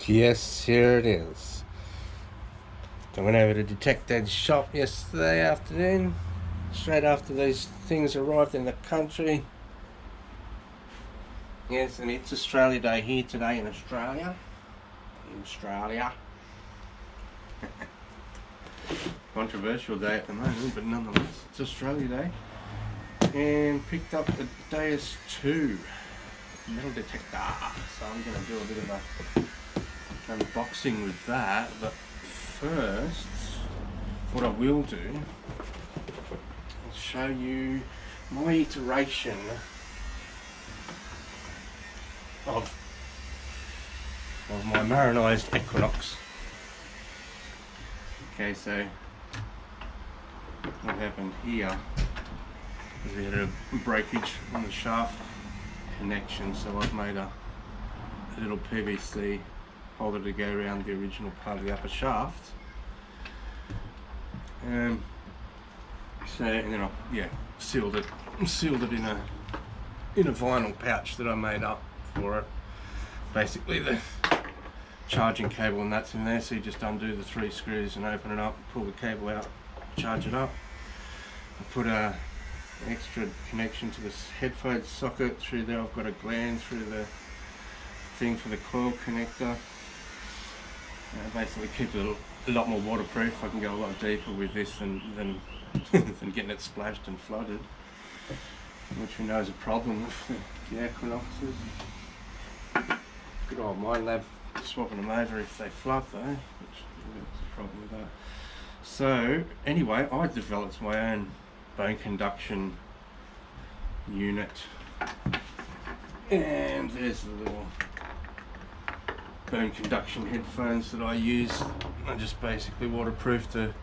Yes, here it is. I went over to Detector's shop yesterday afternoon, straight after these things arrived in the country. Yes, and it's Australia Day here today in Australia. Controversial day at the moment, but nonetheless, it's Australia Day. And picked up the Deus 2 metal detector. So I'm going to do a bit of a unboxing with that, but first, what I will do is show you my iteration of my marinized Equinox. Okay, so what happened here is we had a breakage on the shaft connection, so I've made a little PVC holder to go around the original part of the upper shaft. And then I sealed it in a vinyl pouch that I made up for it. Basically the charging cable and that's in there, so you just undo the 3 screws and open it up, pull the cable out, charge it up. I put an extra connection to this headphone socket through there. I've got a gland through the thing for the coil connector. Basically keep it a lot more waterproof. I can go a lot deeper with this than than getting it splashed and flooded, which we know is a problem with the Equinoxes. Good old mine lab swapping them over if they flood though, which is a problem with that. So anyway, I developed my own bone conduction unit, and there's the little bone conduction headphones that I use. I just basically waterproofed a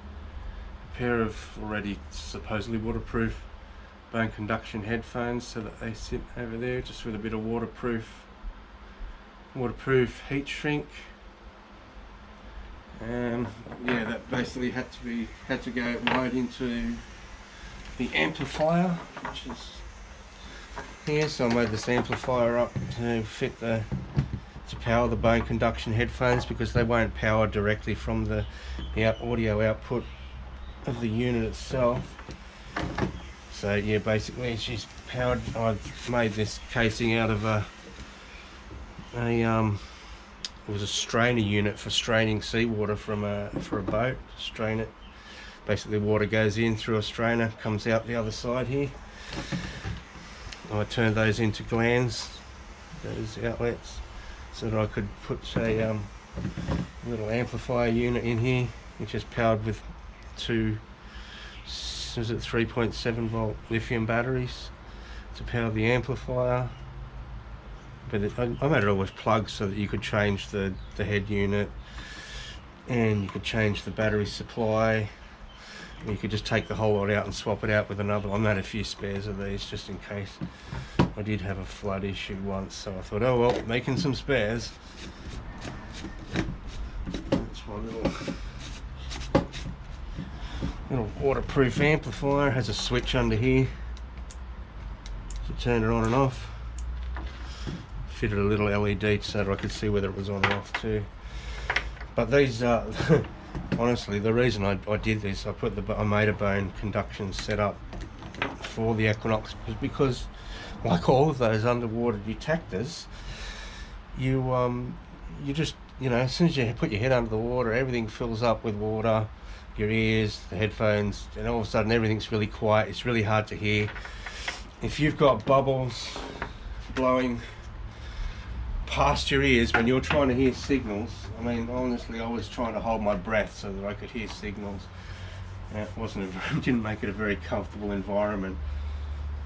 pair of already supposedly waterproof bone conduction headphones so that they sit over there just with a bit of waterproof heat shrink. And yeah, that basically had to go right into the amplifier, which is here. So I made this amplifier up to fit to power the bone conduction headphones, because they won't power directly from the audio output of the unit itself. So yeah, basically she's powered. I've made this casing out of it was a strainer unit for straining seawater for a boat. Strain it. Basically, water goes in through a strainer, comes out the other side here. I turned those into glands, those outlets, so that I could put a little amplifier unit in here, which is powered with 3.7 volt lithium batteries to power the amplifier. But I made it all with plugs so that you could change the head unit, and you could change the battery supply. You could just take the whole lot out and swap it out with another one. I made a few spares of these just in case I did have a flood issue once, so I thought, oh well, making some spares. That's my little waterproof amplifier. It has a switch under here to turn it on and off. Fitted a little LED so that I could see whether it was on or off too. But these are honestly, the reason I did this, I made a bone conduction setup for the Equinox, was because, like all of those underwater detectors, you just, as soon as you put your head under the water, everything fills up with water, your ears, the headphones, and all of a sudden everything's really quiet. It's really hard to hear. If you've got bubbles blowing past your ears when you're trying to hear signals, I mean, honestly, I was trying to hold my breath so that I could hear signals. It didn't make it a very comfortable environment.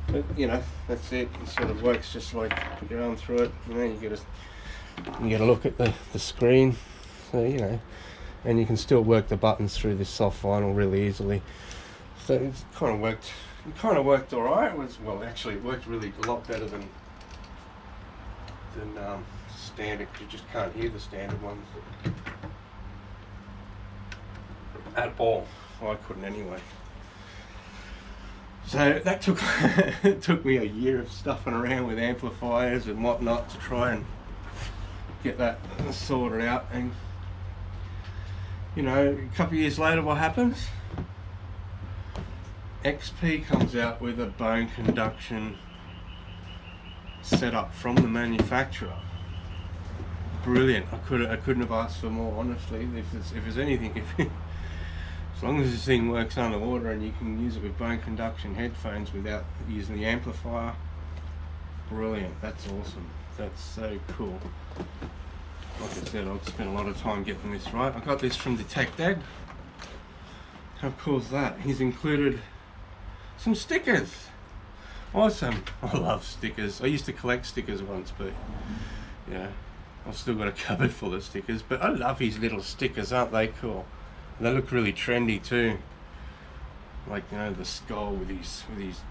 But that's it. It sort of works just like put your arm through it. You get a look at the screen. So and you can still work the buttons through this soft vinyl really easily. So it kind of worked. It kind of worked all right. Actually, it worked really a lot better than standard. You just can't hear the standard ones at all. Well, I couldn't anyway. So that took me a year of stuffing around with amplifiers and whatnot to try and get that sorted out, and you know, a couple of years later, what happens? XP comes out with a bone conduction setup from the manufacturer. Brilliant. I couldn't have asked for more, honestly. If there's anything, as long as this thing works underwater and you can use it with bone conduction headphones without using the amplifier, brilliant. That's awesome. That's so cool. Like I said, I've spent a lot of time getting this right. I got this from Detector. How cool is that? He's included some stickers. Awesome. I love stickers. I used to collect stickers once, but yeah, I've still got a cupboard full of stickers. But I love his little stickers, aren't they cool? They look really trendy too. Like, you know, the skull with his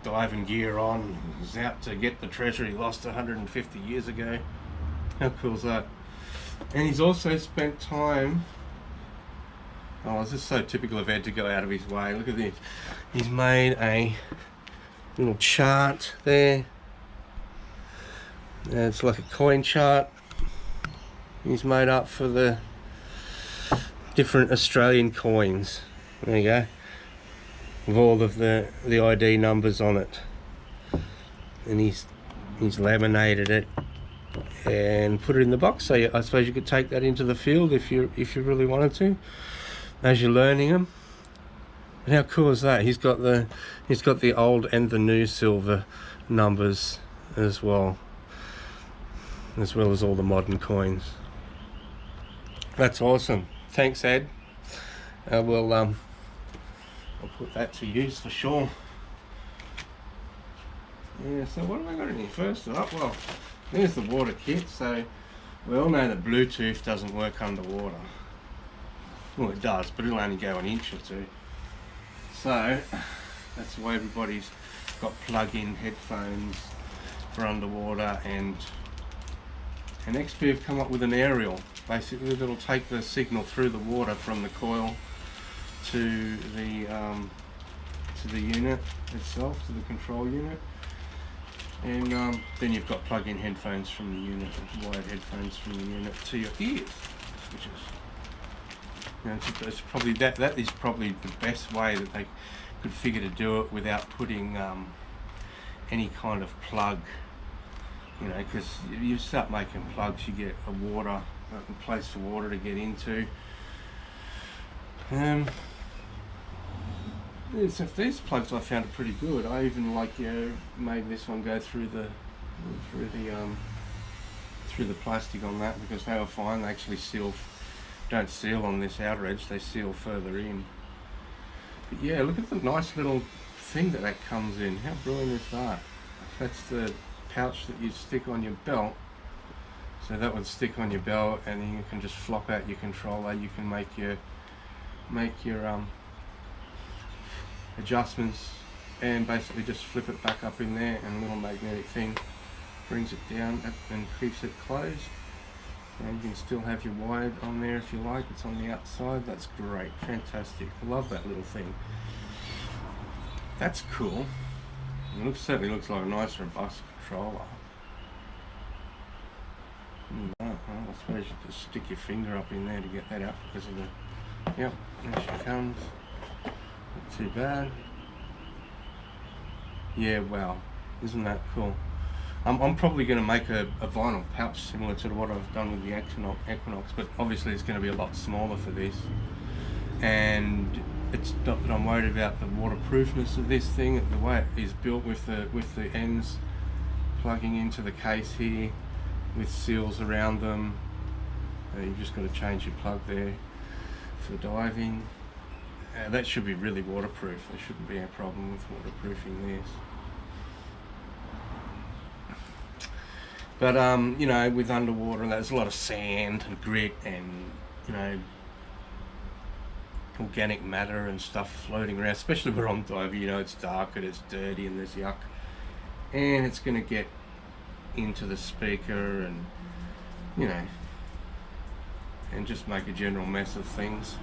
diving gear on. He's out to get the treasure he lost 150 years ago. How cool is that? And he's also spent time. Oh, this is so typical of Ed to go out of his way. Look at this. He's made a little chart there. It's like a coin chart. He's made up for the different Australian coins. There you go. With all of the ID numbers on it. And he's laminated it and put it in the box. So I suppose you could take that into the field if you really wanted to, as you're learning them. And how cool is that? He's got the old and the new silver numbers as well as all the modern coins. That's awesome. Thanks, Ed. I'll put that to use for sure. Yeah, so what have I got in here? First up, well, there's the water kit. So we all know that Bluetooth doesn't work underwater. Well, it does, but it'll only go an inch or two. So that's why everybody's got plug-in headphones for underwater, and XP have come up with an aerial, basically, that'll take the signal through the water from the coil to the unit itself, to the control unit, and then you've got plug-in headphones from the unit, wired headphones from the unit to your ears, which is, you know, it's probably that is probably the best way that they could figure to do it without putting any kind of plug, you know, because you start making plugs, you get a place for water to get into. These plugs I found are pretty good. I even made this one go through the plastic on that, because they were fine. They actually don't seal on this outer edge, they seal further in. But yeah, look at the nice little thing that comes in. How brilliant is that? That's the pouch that you stick on your belt. So that would stick on your belt, and then you can just flop out your controller. You can make your adjustments and basically just flip it back up in there, and a little magnetic thing brings it down and keeps it closed. And you can still have your wired on there if you like. It's on the outside. That's great. Fantastic. I love that little thing. That's cool. It certainly looks like a nice robust controller. Well, I suppose you just stick your finger up in there to get that out because of the... Yep, there she comes. Not too bad. Yeah, wow. Isn't that cool? I'm probably going to make a vinyl pouch similar to what I've done with the Equinox, but obviously it's going to be a lot smaller for this. And it's not that I'm worried about the waterproofness of this thing, the way it is built with the ends plugging into the case here with seals around them. You've just got to change your plug there for diving. That should be really waterproof. There shouldn't be a problem with waterproofing this. But you know, with underwater, there's a lot of sand and grit and, you know, organic matter and stuff floating around, especially where I'm diving. You know, it's dark and it's dirty and there's yuck, and it's going to get into the speaker and, you know, and just make a general mess of things.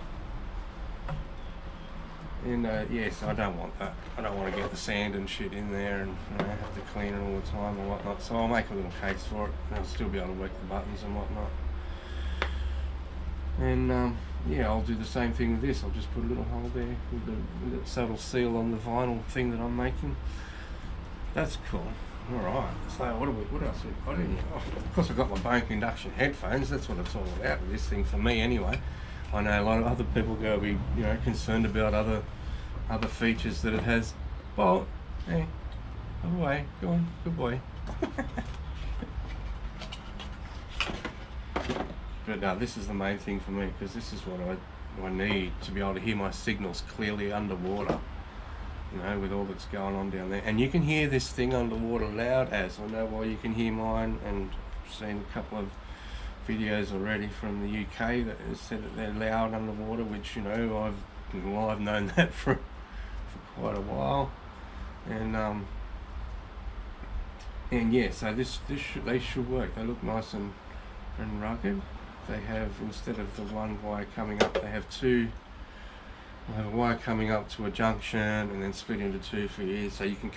And yes, I don't want that. I don't want to get the sand and shit in there and, you know, have to clean it all the time or whatnot. So I'll make a little case for it, and I'll still be able to work the buttons and whatnot. And yeah, I'll do the same thing with this. I'll just put a little hole there with the so it'll seal on the vinyl thing that I'm making. That's cool. Alright, so what else? Of course I've got my bone conduction headphones. That's what it's all about with this thing, for me anyway. I know a lot of other people go be, concerned about other features that it has. Bolt, hey, go away, go on, good boy. But no, this is the main thing for me, because this is what I need to be able to hear my signals clearly underwater. With all that's going on down there. And you can hear this thing underwater loud as. I know why you can hear mine, and I've seen a couple of videos already from the UK that has said that they're loud underwater, which, I've known that for quite a while. And yeah, so they should work. They look nice and rugged. They have, instead of the one wire coming up, they have two. I have a wire coming up to a junction and then split into two for you, so you can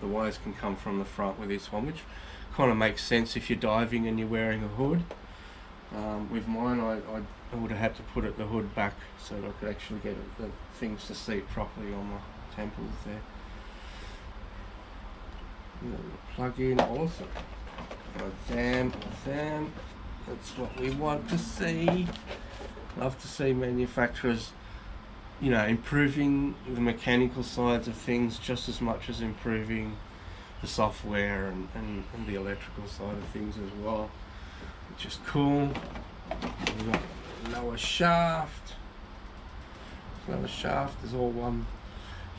the wires can come from the front with this one, which kind of makes sense if you're diving and you're wearing a hood. With mine, I would have had to put the hood back so that I could actually get the things to seat properly on my temples there. Plug in, awesome. Damn, that's what we want to see. Love to see manufacturers improving the mechanical sides of things just as much as improving the software and the electrical side of things as well, which is cool. We've got lower shaft. Lower shaft is all one,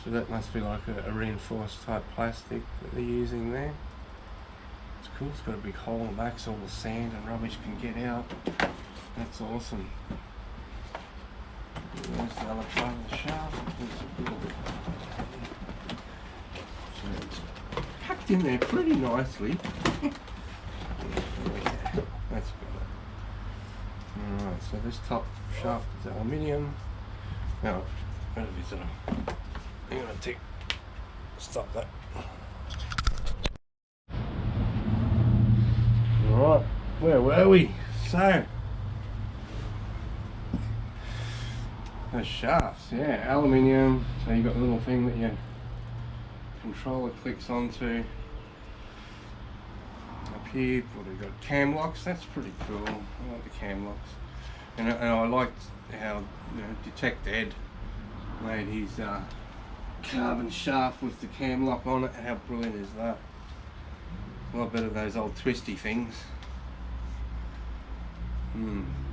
so that must be like a reinforced type plastic that they're using there. It's cool. It's got a big hole in the back so all the sand and rubbish can get out. That's awesome. There's the other part of the shaft. So it's packed in there pretty nicely. Yeah, that's good. Alright, so this top shaft is aluminium. Now, where is it? I'm going to stop that. Alright, where were we? So, the shafts, yeah, aluminium. So you got the little thing that your controller clicks onto. Up here, what have we got? Cam locks. That's pretty cool. I like the cam locks, and I liked how Detector made his carbon shaft with the cam lock on it. How brilliant is that? A lot better than those old twisty things.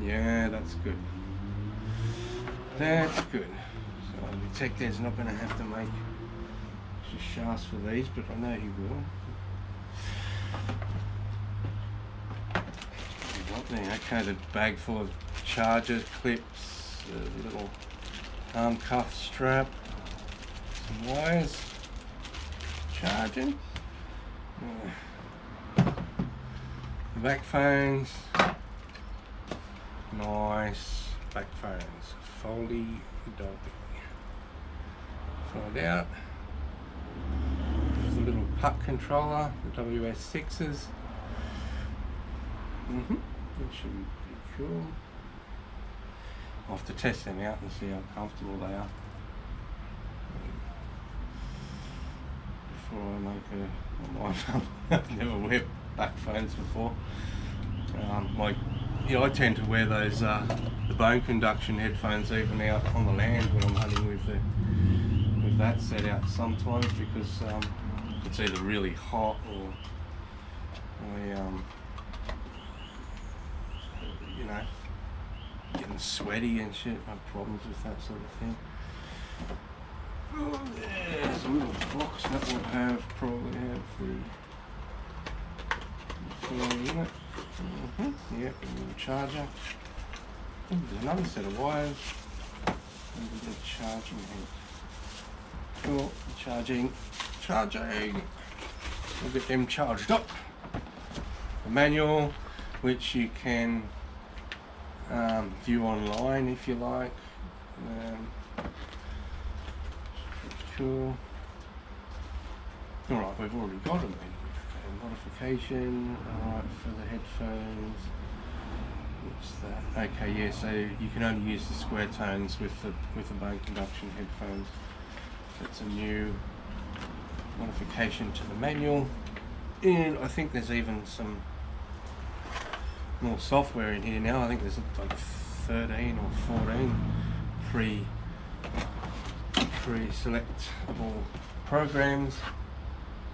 Yeah, that's good. That's good. So Detector's not going to have to make shafts for these, but I know he will. Okay, the bag full of charger clips, the little arm cuff strap, some wires, charging, the back phones, nice back phones, foldy doggy, fold out. There's a little puck controller, the WS6s. That should be pretty cool. I'll have to test them out and see how comfortable they are before I make I've never wear back phones before. I tend to wear those the bone conduction headphones even out on the land when I'm hunting with that set out sometimes, because it's either really hot or getting sweaty and shit. I have problems with that sort of thing. Oh, there's a little box that will probably have the unit. Yep, a little charger. There's another set of wires and a little charging head. Cool, charging. We'll get them charged up. The manual, which you can view online if you like. Cool. Alright, we've already got them in. Modification, alright, for the headphones. What's that. Okay, yeah, so you can only use the square tones with the bone conduction headphones. That's a new modification to the manual, and I think there's even some more software in here now. I think there's like 13 or 14 pre-selectable programs,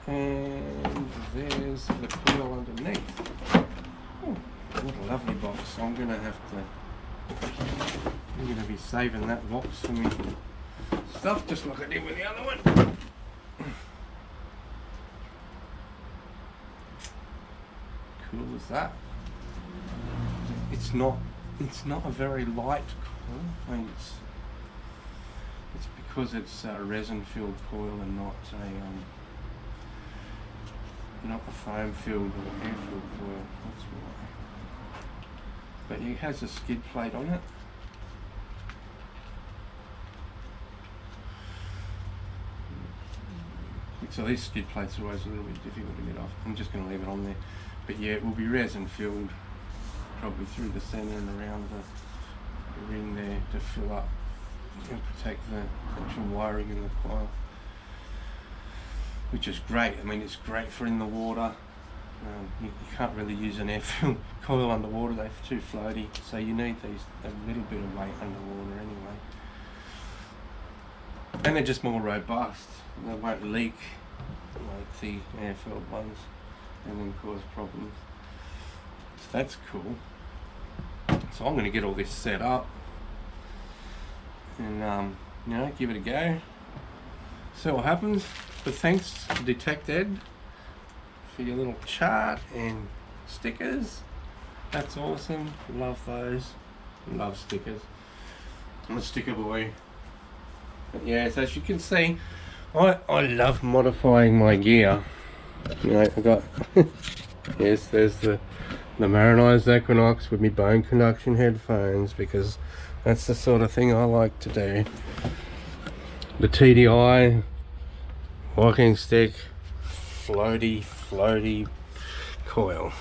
and there's the coil underneath. Oh, what a lovely box. I'm gonna be saving that box for me stuff, just like I did with the other one. Cool as that. It's not a very light coil. I mean, it's because it's a resin filled coil and not a foam filled or air filled coil. That's why. But it has a skid plate on it. So these skid plates are always a little bit difficult to get off. I'm just going to leave it on there. But yeah, it will be resin filled, probably through the centre and around the ring there to fill up and protect the actual wiring in the coil, which is great. I mean, it's great for in the water. You can't really use an air-filled coil underwater, they're too floaty, so you need a little bit of weight underwater anyway. And they're just more robust. They won't leak like the air-filled ones and then cause problems. So that's cool. So I'm going to get all this set up and give it a go. See what happens. But thanks to Detector for your little chart and stickers. That's awesome. Love those. Love stickers. I'm a sticker boy. But yeah, so as you can see, I love modifying my gear. You know, I got yes, there's the marinized Equinox with my bone conduction headphones, because that's the sort of thing I like to do. The TDI walking stick, floaty coil.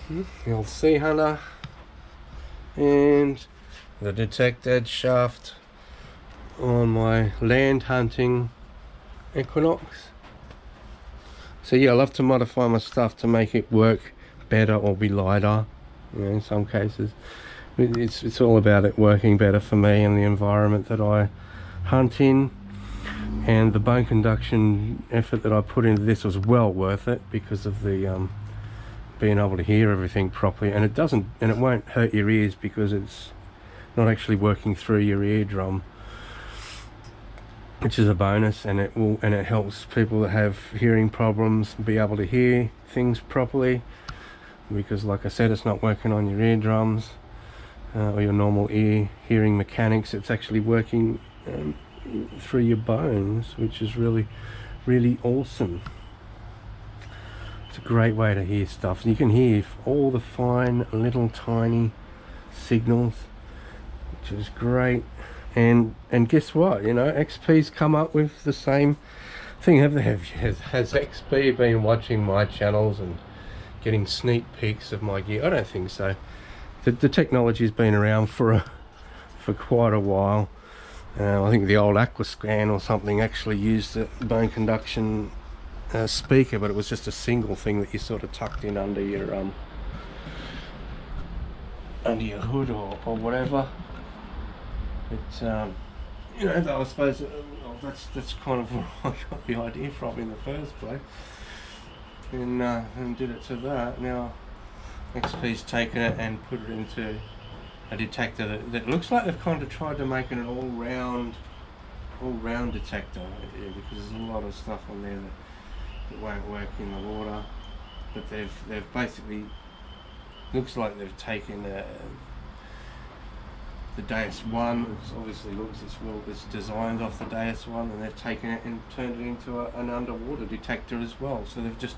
The old sea hunter and the Detector shaft on my land hunting Equinox. So yeah, I love to modify my stuff to make it work better or be lighter. You know, in some cases it's all about it working better for me and the environment that I hunt in. And the bone conduction effort that I put into this was well worth it because of the being able to hear everything properly, and it won't hurt your ears because it's not actually working through your eardrum, which is a bonus, and it helps people that have hearing problems be able to hear things properly, because like I said, it's not working on your eardrums or your normal ear hearing mechanics. It's actually working through your bones, which is really awesome. It's a great way to hear stuff, and you can hear all the fine little tiny signals, which is great. And guess what, you know, XP's come up with the same thing. Has XP been watching my channels and getting sneak peeks of my gear? I don't think so. The technology's been around for quite a while. I think the old Aquascan or something actually used a bone conduction speaker, but it was just a single thing that you sort of tucked in under your hood or whatever. But you know, I suppose that's kind of where I got the idea from in the first place, and did it to that. Now XP's taken it and put it into a detector that looks like they've kind of tried to make it an all-round detector, because there's a lot of stuff on there that won't work in the water. But they've basically, looks like they've taken the Deus 1, which obviously it's designed off the Deus 1, and they've taken it and turned it into an underwater detector as well. So they've just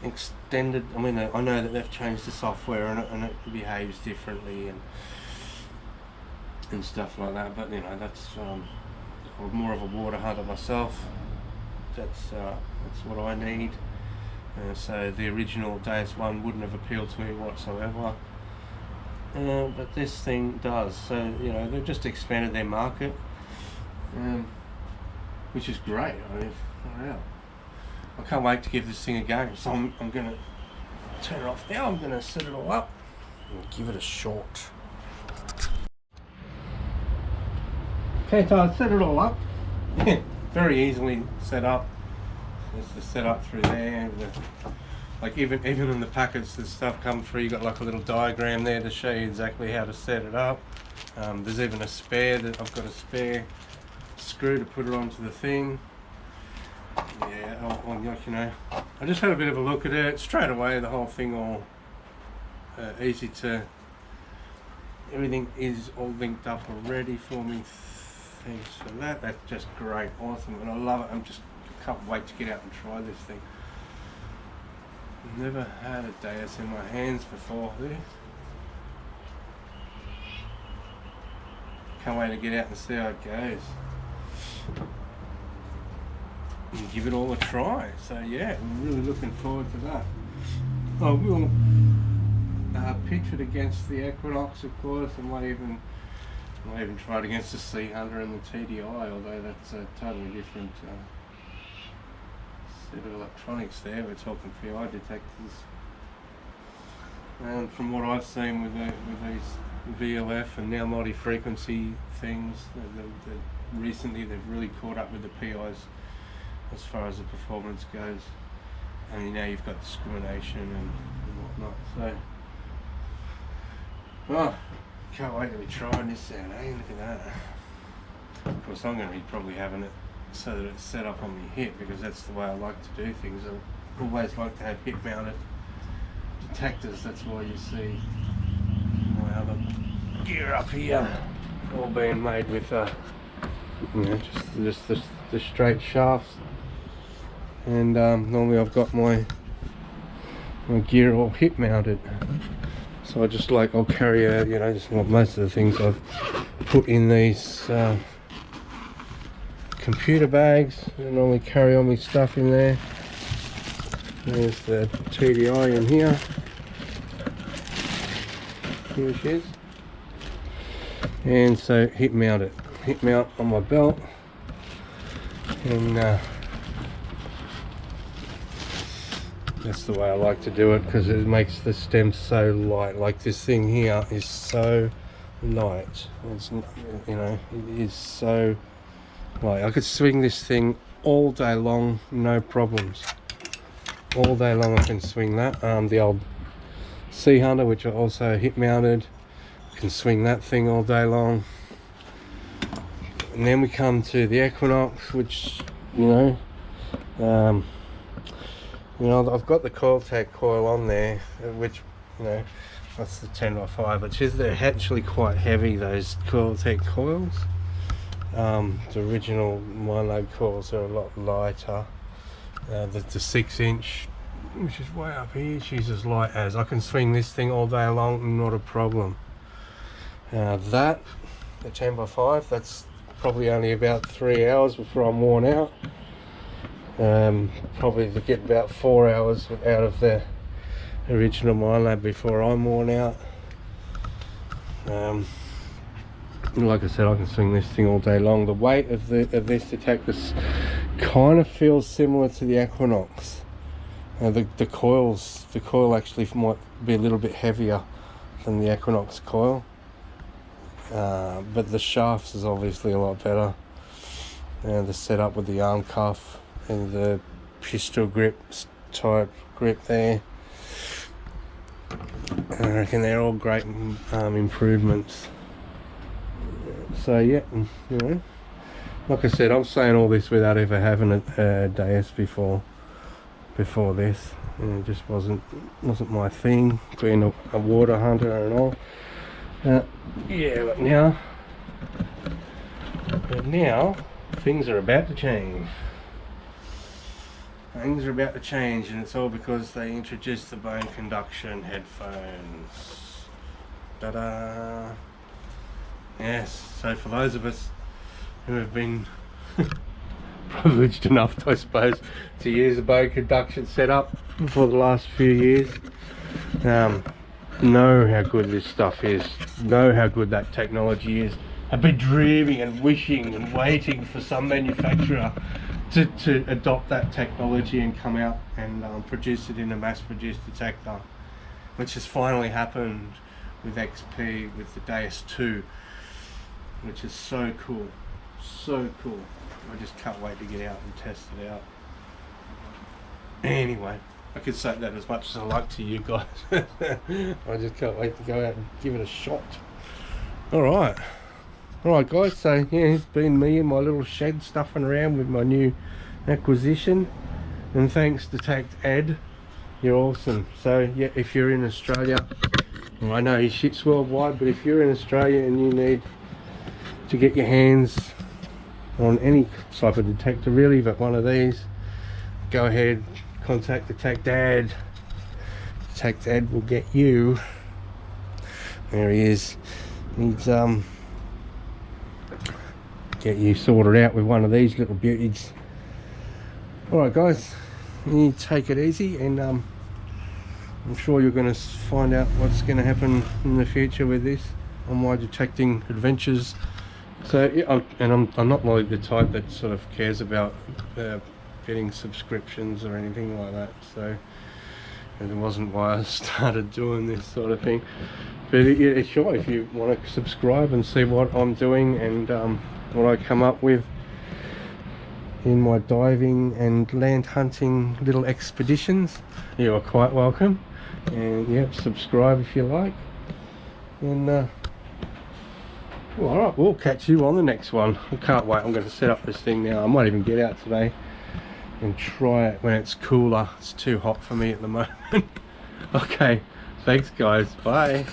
extended. I mean, I know that they've changed the software and it behaves differently and stuff like that. But you know, that's I'm more of a water hunter myself. That's what I need. So the original Deus 1 wouldn't have appealed to me whatsoever. but this thing does. So you know, they've just expanded their market, which is great. I mean, wow. I can't wait to give this thing a go. So I'm going to turn it off now. I'm going to set it all up and give it a shot. Okay, so I set it all up. Very easily set up. There's the setup through there. Like even in the packets, the stuff comes through. You got like a little diagram there to show you exactly how to set it up. There's even a spare that I've got a spare screw to put it onto the thing. Yeah, like, you know, I just had a bit of a look at it straight away. The whole thing all easy to. Everything is all linked up already for me. Thanks for that. That's just great, awesome, and I love it. I can't wait to get out and try this thing. I've never had a Deus in my hands before this. Can't wait to get out and see how it goes. And give it all a try. So yeah, I'm really looking forward to that. I will pitch it against the Equinox, of course. I might even try it against the C100 and the TDI, although that's a totally different set of electronics there. We're talking PI detectors. And from what I've seen with these VLF and now multi-frequency things, recently they've really caught up with the PIs as far as the performance goes. And now you've got discrimination and whatnot. So, oh, can't wait to be trying this out, eh? Look at that. Of course, I'm going to be probably having it so that it's set up on my hip, because that's the way I like to do things. I always like to have hip mounted detectors. That's why you see my other gear up here all being made with you know, just the straight shafts. And normally I've got my gear all hip mounted. So I just like, I'll carry out, you know, just most of the things I've put in these computer bags. I normally carry all my stuff in there. There's the TDI in here. Here she is. And so hip mount it. Hip mount on my belt. And that's the way I like to do it, because it makes the stem so light. Like this thing here is so light. It's, you know, it is so light. I could swing this thing all day long, no problems. All day long I can swing that. The old C100, which are also hip mounted, I can swing that thing all day long. And then we come to the Equinox, which, you know, I've got the Coiltech coil on there, which, you know, that's the 10x5, which is, they're actually quite heavy, those Coiltech coils. The original Minelab coils are a lot lighter. The 6-inch, which is way up here, she's as light as. I can swing this thing all day long, not a problem. The 10x5, that's probably only about 3 hours before I'm worn out. Probably to get about 4 hours out of the original Minelab before I'm worn out. Like I said, I can swing this thing all day long. The weight of this detector kind of feels similar to the Equinox. The coil actually might be a little bit heavier than the Equinox coil, but the shafts is obviously a lot better. The setup with the arm cuff and the pistol grip type grip there, I reckon they're all great improvements. So yeah, you know, like I said, I'm saying all this without ever having a Deus before this, and it just wasn't my thing, being a water hunter and all. Yeah, but now things are about to change. Things are about to change, and it's all because they introduced the bone conduction headphones. Ta-da! Yes, so for those of us who have been privileged enough, I suppose, to use a bone conduction setup for the last few years, know how good this stuff is, know how good that technology is. I've been dreaming and wishing and waiting for some manufacturer to adopt that technology and come out and produce it in a mass-produced detector, which has finally happened with XP, with the Deus 2, which is so cool, so cool. I just can't wait to get out and test it out. Anyway, I could say that as much as I like to you guys. I just can't wait to go out and give it a shot. Alright guys, so yeah, it's been me in my little shed stuffing around with my new acquisition, and thanks Detector, you're awesome. So yeah, if you're in Australia, well, I know he ships worldwide, but if you're in Australia and you need to get your hands on any type of detector really, but one of these, go ahead, contact Detector. Detector will get you. There he is. He's get you sorted out with one of these little beauties. Alright guys, you take it easy, and I'm sure you're going to find out what's going to happen in the future with this on my detecting adventures. So yeah, I'm not like the type that sort of cares about getting subscriptions or anything like that, so it wasn't why I started doing this sort of thing. But yeah, sure, if you want to subscribe and see what I'm doing and what I come up with in my diving and land hunting little expeditions, you're quite welcome. And yeah, subscribe if you like. And well, alright, we'll catch you on the next one. I can't wait. I'm going to set up this thing now. I might even get out today and try it when it's cooler. It's too hot for me at the moment. Okay, thanks guys, bye.